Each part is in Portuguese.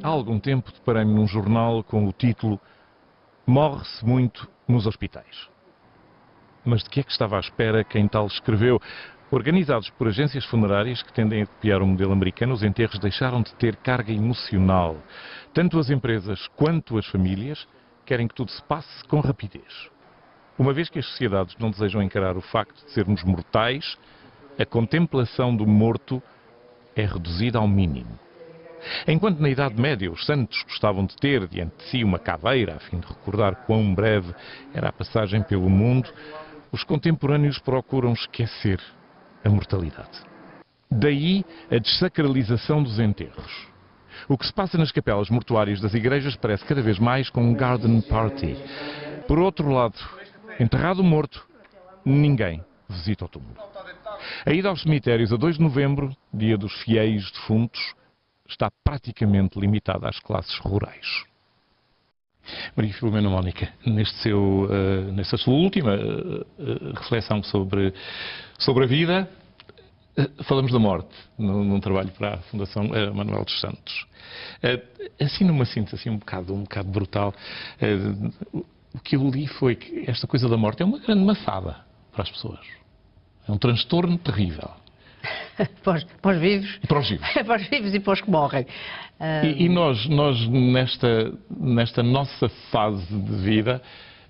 algum tempo deparei-me num jornal com o título "Morre-se muito nos hospitais". Mas de que é que estava à espera quem tal escreveu? Organizados por agências funerárias que tendem a copiar o modelo americano, os enterros deixaram de ter carga emocional. Tanto as empresas quanto as famílias querem que tudo se passe com rapidez. Uma vez que as sociedades não desejam encarar o facto de sermos mortais, a contemplação do morto é reduzida ao mínimo. Enquanto na Idade Média os santos gostavam de ter diante de si uma caveira a fim de recordar quão breve era a passagem pelo mundo, os contemporâneos procuram esquecer a mortalidade. Daí a dessacralização dos enterros. O que se passa nas capelas mortuárias das igrejas parece cada vez mais com um garden party. Por outro lado, enterrado o morto, ninguém visita o túmulo. A ida aos cemitérios a 2 de novembro, dia dos fiéis defuntos, está praticamente limitada às classes rurais. Maria Filomena Mónica, nesta sua última reflexão sobre a vida, falamos da morte, num trabalho para a Fundação Manuel dos Santos. Assim, numa síntese assim, um bocado brutal, o que eu li foi que esta coisa da morte é uma grande maçada para as pessoas. É um transtorno terrível. Para os vivos. Para os vivos. Para os vivos e para os que morrem. E nós nesta nossa fase de vida,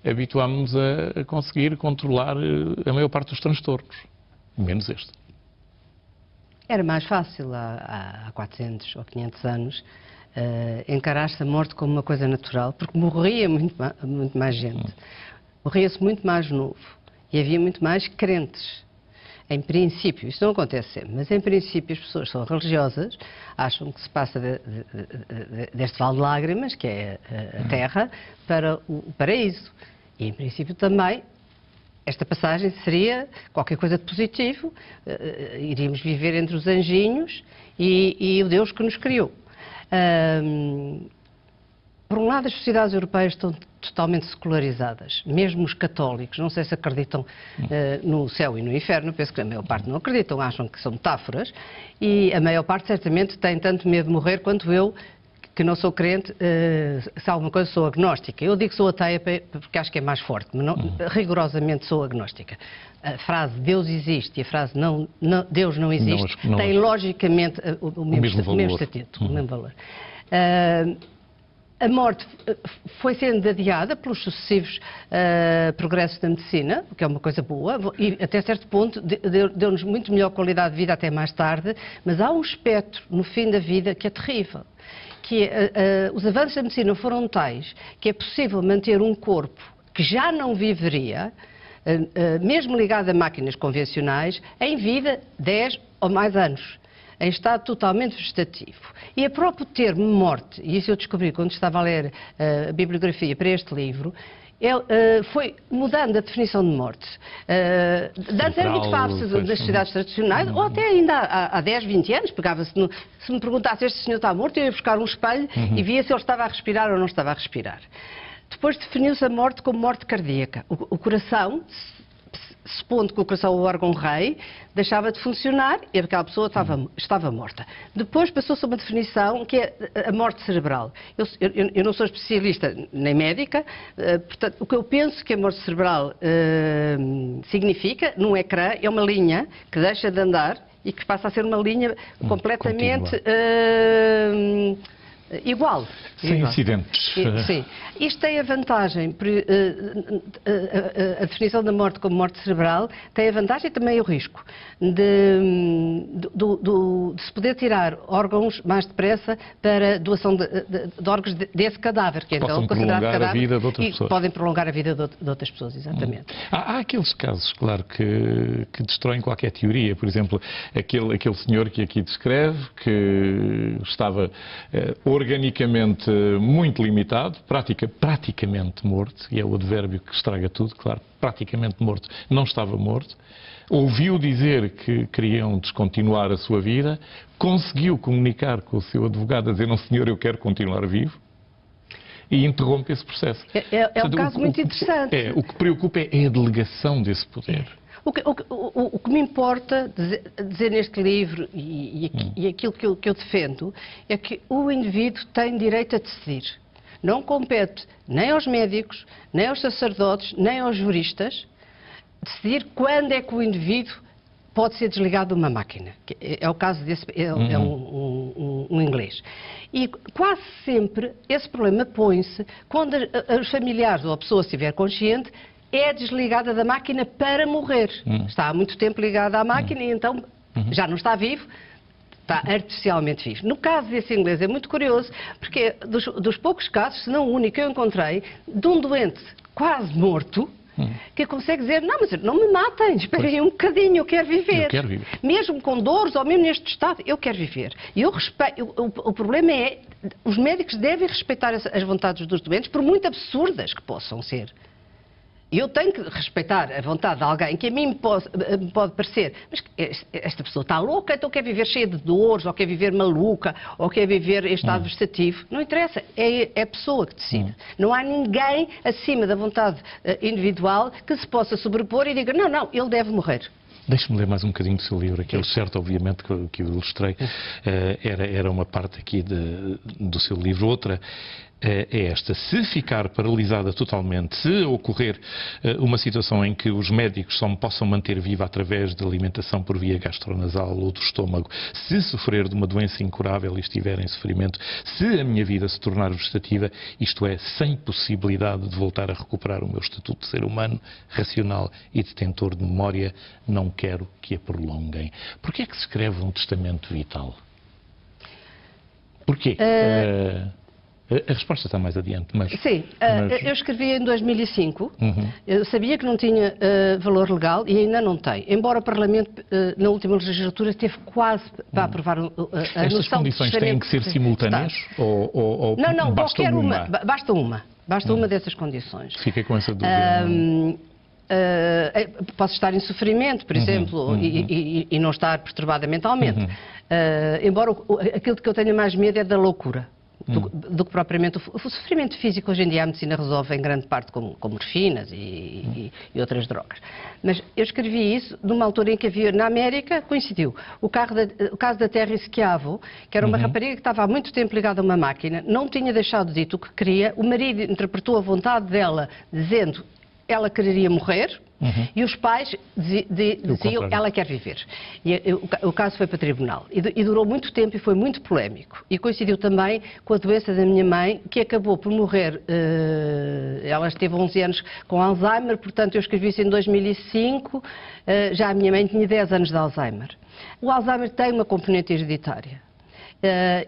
habituámos-nos a conseguir controlar a maior parte dos transtornos. Menos este. Era mais fácil há 400 ou 500 anos encarar-se a morte como uma coisa natural, porque morria muito mais gente. Morria-se muito mais novo. E havia muito mais crentes. Em princípio, isto não acontece sempre, mas em princípio as pessoas são religiosas, acham que se passa deste vale de lágrimas, que é a terra, para o paraíso. E em princípio também esta passagem seria qualquer coisa de positivo, iríamos viver entre os anjinhos e o Deus que nos criou. Por um lado, as sociedades europeias estão totalmente secularizadas. Mesmo os católicos, não sei se acreditam no céu e no inferno, penso que a maior parte não acreditam, acham que são metáforas, e a maior parte certamente tem tanto medo de morrer quanto eu, que não sou crente, se alguma coisa sou agnóstica. Eu digo que sou ateia porque acho que é mais forte, mas não, rigorosamente sou agnóstica. A frase Deus existe e a frase Deus não existe têm logicamente o mesmo estatuto, o mesmo valor. A morte foi sendo adiada pelos sucessivos progressos da medicina, o que é uma coisa boa, e até certo ponto deu-nos muito melhor qualidade de vida até mais tarde, mas há um espectro no fim da vida que é terrível, que os avanços da medicina foram tais que é possível manter um corpo que já não viveria, mesmo ligado a máquinas convencionais, em vida 10 ou mais anos, em estado totalmente vegetativo. E o próprio termo morte, e isso eu descobri quando estava a ler a bibliografia para este livro, foi mudando a definição de morte. Antes era muito fácil das sociedades tradicionais, ou até ainda há 10, 20 anos, se me perguntasse este senhor está morto, eu ia buscar um espelho e via se ele estava a respirar ou não estava a respirar. Depois definiu-se a morte como morte cardíaca. O coração, supondo que o coração é o órgão-rei, deixava de funcionar e aquela pessoa estava morta. Depois passou-se a uma definição que é a morte cerebral. Eu não sou especialista nem médica, portanto, o que eu penso que a morte cerebral significa, num ecrã, é uma linha que deixa de andar e que passa a ser uma linha completamente igual. Sem acidentes. Sim. Isto tem a vantagem, a definição da morte como morte cerebral, tem a vantagem e também o risco de se poder tirar órgãos mais depressa para doação de órgãos desse cadáver, que é então considerado cadáver. Prolongar a vida de outras pessoas. Podem prolongar a vida de outras pessoas, exatamente. Há aqueles casos, claro, que destroem qualquer teoria. Por exemplo, aquele senhor que aqui descreve, que estava organicamente muito limitado, praticamente morto, e é o advérbio que estraga tudo, claro, praticamente morto, não estava morto, ouviu dizer que queriam descontinuar a sua vida, conseguiu comunicar com o seu advogado a dizer, não senhor, eu quero continuar vivo, e interrompe esse processo. É um caso muito interessante. O que preocupa é a delegação desse poder. O que me importa dizer neste livro e aquilo que eu defendo é que o indivíduo tem direito a decidir. Não compete nem aos médicos, nem aos sacerdotes, nem aos juristas decidir quando é que o indivíduo pode ser desligado de uma máquina. É o caso desse, é um inglês. E quase sempre esse problema põe-se quando os familiares ou a pessoa estiver consciente, é desligada da máquina para morrer. Está há muito tempo ligada à máquina e então já não está vivo, está artificialmente vivo. No caso desse inglês é muito curioso, porque é dos poucos casos, se não o único que eu encontrei, de um doente quase morto, que consegue dizer, não, mas não me matem, esperem um bocadinho, eu quero viver. Eu quero viver. Mesmo com dores, ou mesmo neste estado, eu quero viver. E eu respeito, o problema é, os médicos devem respeitar as vontades dos doentes, por muito absurdas que possam ser. E eu tenho que respeitar a vontade de alguém que a mim me pode parecer, mas esta pessoa está louca, então quer viver cheia de dores, ou quer viver maluca, ou quer viver em estado vegetativo. Não interessa, é a pessoa que decide. Não há ninguém acima da vontade individual que se possa sobrepor e diga, não, ele deve morrer. Deixe-me ler mais um bocadinho do seu livro, aquele certo, obviamente, que eu ilustrei, era uma parte aqui do seu livro. Outra é esta: se ficar paralisada totalmente, se ocorrer uma situação em que os médicos só me possam manter viva através de alimentação por via gastronasal ou do estômago, se sofrer de uma doença incurável e estiver em sofrimento, se a minha vida se tornar vegetativa, isto é, sem possibilidade de voltar a recuperar o meu estatuto de ser humano, racional e detentor de memória, não quero que a prolonguem. Porquê é que se escreve um testamento vital? Porquê? A resposta está mais adiante, mas... Sim, eu escrevi em 2005, eu sabia que não tinha valor legal e ainda não tem, embora o Parlamento, na última legislatura, esteve quase para aprovar a noção de testamento. Estas condições têm que ser simultâneas? Ou não, basta qualquer uma? Basta uma dessas condições. Fiquei com essa dúvida. Posso estar em sofrimento, por exemplo, e não estar perturbada mentalmente. Embora aquilo de que eu tenho mais medo é da loucura. Do que propriamente o sofrimento físico. Hoje em dia a medicina resolve em grande parte com morfinas e outras drogas. Mas eu escrevi isso numa altura em que havia, na América, coincidiu, o caso da Terry Schiavo, que era uma rapariga que estava há muito tempo ligada a uma máquina, não tinha deixado dito o que queria, o marido interpretou a vontade dela dizendo ela quereria morrer, e os pais diziam ela quer viver. E o caso foi para o tribunal. E durou muito tempo e foi muito polémico. E coincidiu também com a doença da minha mãe, que acabou por morrer. Ela esteve 11 anos com Alzheimer, portanto eu escrevi isso em 2005. Já a minha mãe tinha 10 anos de Alzheimer. O Alzheimer tem uma componente hereditária.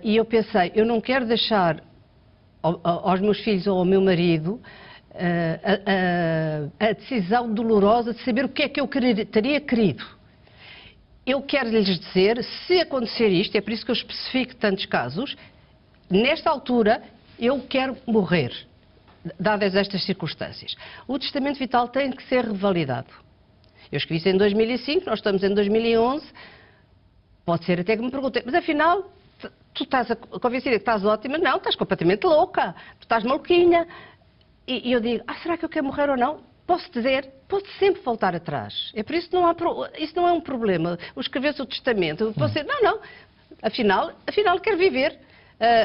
E eu pensei, eu não quero deixar aos meus filhos ou ao meu marido a decisão dolorosa de saber o que é que eu teria querido. Eu quero lhes dizer, se acontecer isto, é por isso que eu especifico tantos casos, nesta altura eu quero morrer, dadas estas circunstâncias. O testamento vital tem que ser revalidado. Eu escrevi isso em 2005, nós estamos em 2011, pode ser até que me perguntem, mas afinal, tu estás convencida que estás ótima? Não, estás completamente louca, tu estás maluquinha. E eu digo, será que eu quero morrer ou não? Posso dizer, pode sempre voltar atrás. É por isso que isso não é um problema. O escrever o testamento, eu posso dizer, não, afinal quero viver.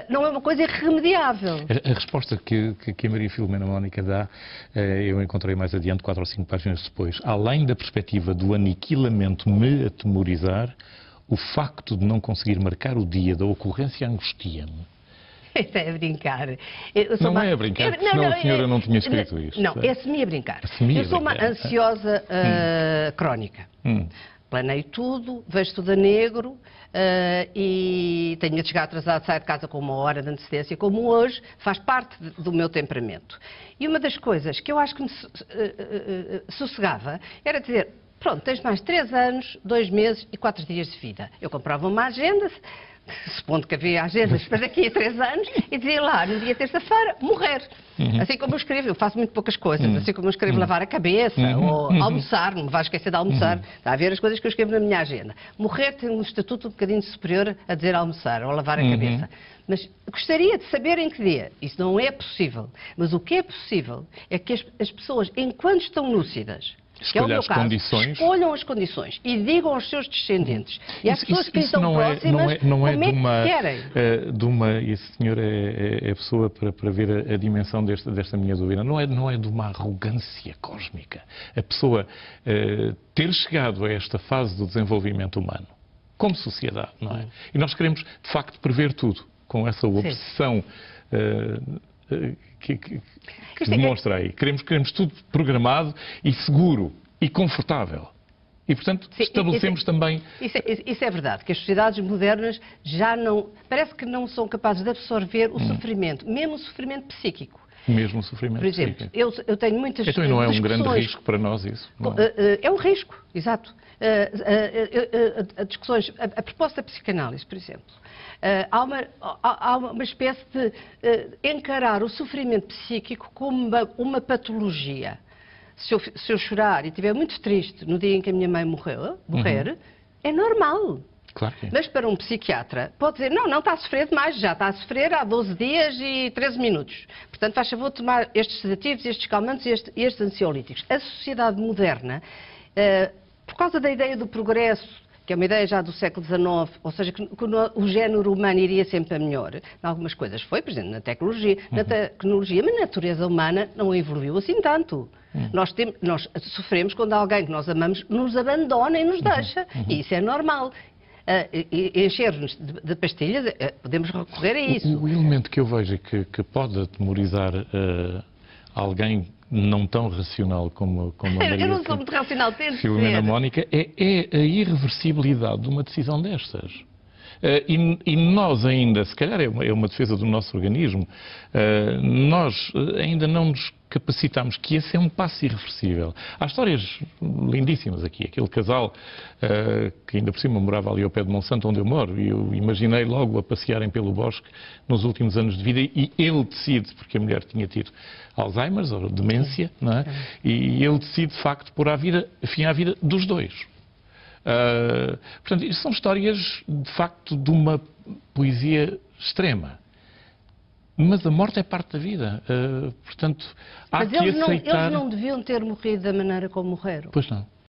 Não é uma coisa irremediável. A resposta que a Maria Filomena Mónica dá, eu encontrei mais adiante, 4 ou 5 páginas depois. Além da perspectiva do aniquilamento me atemorizar, o facto de não conseguir marcar o dia da ocorrência angustia-me. Isso é brincar. Não é a brincar, senão a senhora não tinha escrito isto. Não, é semi-a-brincar. Eu sou uma ansiosa crónica. Planeio tudo, vejo tudo a negro e tenho de chegar atrasado, saio de casa com 1 hora de antecedência, como hoje, faz parte do meu temperamento. E uma das coisas que eu acho que me sossegava era dizer, pronto, tens mais 3 anos, 2 meses e 4 dias de vida. Eu comprava uma agenda, supondo que havia agendas para daqui a 3 anos, e dizia lá, no dia terça-feira, morrer. Assim como eu escrevo, eu faço muito poucas coisas, assim como eu escrevo lavar a cabeça, ou almoçar, não me vais esquecer de almoçar, está a ver as coisas que eu escrevo na minha agenda. Morrer tem um estatuto um bocadinho superior a dizer almoçar, ou lavar a cabeça. Mas gostaria de saber em que dia. Isso não é possível. Mas o que é possível é que as pessoas, enquanto estão lúcidas, que é o meu as caso, condições. escolham as condições e digam aos seus descendentes e às pessoas que lhes estão não próximas é como é de uma, que querem. esse senhor é a pessoa para ver a dimensão desta minha dúvida. Não é de uma arrogância cósmica. A pessoa ter chegado a esta fase do desenvolvimento humano, como sociedade, não é? E nós queremos, de facto, prever tudo, com essa obsessão que demonstra aí. Queremos tudo programado e seguro e confortável. E, portanto, estabelecemos também... Isso é verdade, que as sociedades modernas já não... Parece que não são capazes de absorver o sofrimento, mesmo o sofrimento psíquico. Mesmo o sofrimento Por exemplo, psíquico. eu tenho muitas Então não é um grande discussões... risco para nós isso? Não É um risco, exato. Discussões, a proposta da psicanálise, por exemplo, há uma espécie de encarar o sofrimento psíquico como uma patologia. Se eu chorar e estiver muito triste no dia em que a minha mãe morrer, é normal. Claro que é. Mas para um psiquiatra, pode dizer, não está a sofrer demais, já está a sofrer há 12 dias e 13 minutos. Portanto, faz favor de tomar estes sedativos, estes calmantes e estes ansiolíticos. A sociedade moderna, por causa da ideia do progresso, que é uma ideia já do século XIX, ou seja, que o género humano iria sempre a melhor, em algumas coisas foi, por exemplo, na tecnologia, mas a natureza humana não evoluiu assim tanto. Nós sofremos quando alguém que nós amamos nos abandona e nos deixa, e isso é normal. Encher-nos de pastilhas, podemos recorrer a isso. O elemento que eu vejo que pode atemorizar alguém não tão racional como a Maria Eu não sou muito racional, tento ser. Filomena Mónica, é a irreversibilidade de uma decisão destas. E nós ainda, se calhar é uma defesa do nosso organismo, nós ainda não nos capacitamos que esse é um passo irreversível. Há histórias lindíssimas aqui. Aquele casal que ainda por cima morava ali ao pé de Monsanto, onde eu moro, e eu imaginei logo a passearem pelo bosque nos últimos anos de vida, e ele decide, porque a mulher tinha tido Alzheimer ou demência, não é? E ele decide de facto pôr fim à vida dos dois. Portanto, isto são histórias, de facto, de uma poesia extrema. Mas a morte é parte da vida. Portanto, há que aceitar... Eles não deviam ter morrido da maneira como morreram. Pois não.